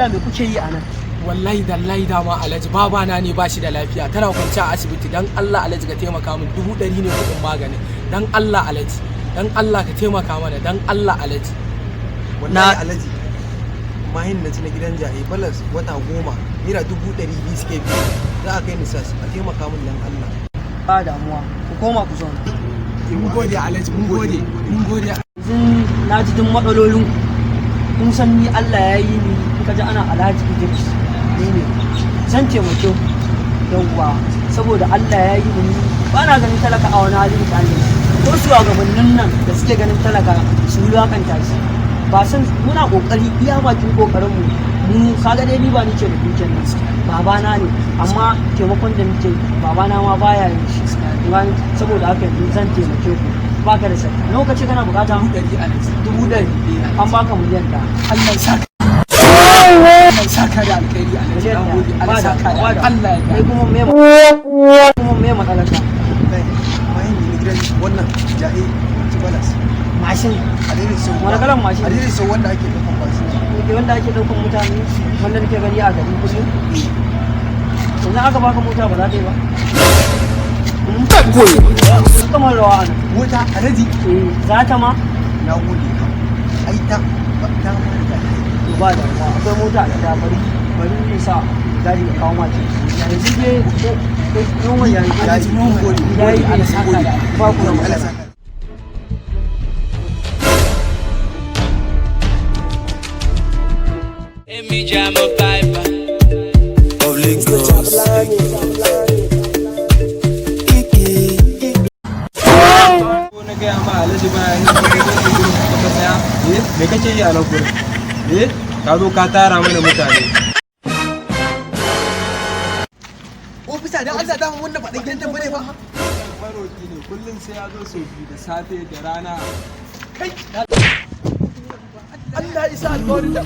Allah me kuke yi anan? Wallahi dallahi dama Alhaji babana ne ba shi da lafiya tana kwance a asibiti dan Allah Alhaji ka taimaka min 100 ne kudin magani dan Allah Alhaji dan Allah ka taimaka mana dan Allah Alhaji. Wallahi Alhaji mahin na ci na gidan jahi balas wata 10 naira 200 suke biya za a kai ni sas a taimaka min dan Allah. Ba damuwa ku koma ku zauna. Mun gode Alhaji mun gode. Yanzu na ji duk matsalolin kun san ni Allah ya yi ni ka ji ana Alhaji Idris ne zan taimake ku yawwa saboda Allah ya yi ni ba na ganin talaka a wani halin tsani ko shugabannin nan da suke ganin talaka su wulakanta shi ba san muna kokari iya bakin kokarin mu kaga dai ni ba ni ce da dukiyar nan babana ne amma taimakon da nake babana ma baya yin shi saboda haka yanzu zan taimake ku baka da shakka nawa kace kana bukata 100 an baka miliyan da Allah ya saka da alkhairi Alhaji na gode Allah ya saka da Allah ya kai kuma me matsalar ka Mahin na gidan wannan jahi ci balas. mashin Adiri sau. wani kalan mashin Adiri sau wanda ake daukan fasinja. wanda ake daukan mutane wanda nake gani a gari kullum yanzu aka baka mota ba za ta yi ba sun kamar rawa a nan Mota Alhaji za ta ma na gode ka. Ai ta ma da ba da akwai mota a gida bari ne sa gari da kawo mace yanzu dai yawan yayi Alhaji mun gode. yayi Allah saka da ba ku da Allah matsala saka. Emi Jamo Piper of Lagos. Na gaya ma Alhaji bayan ka tsaya me kake yi a nan gurin ka zo ka tara mana mutane ofisa dan Allah dama wanda faɗin gidan tambare ba maroki ne kullum sai ya zo sau biyu da safe da rana kai Allah isa alƙawarin da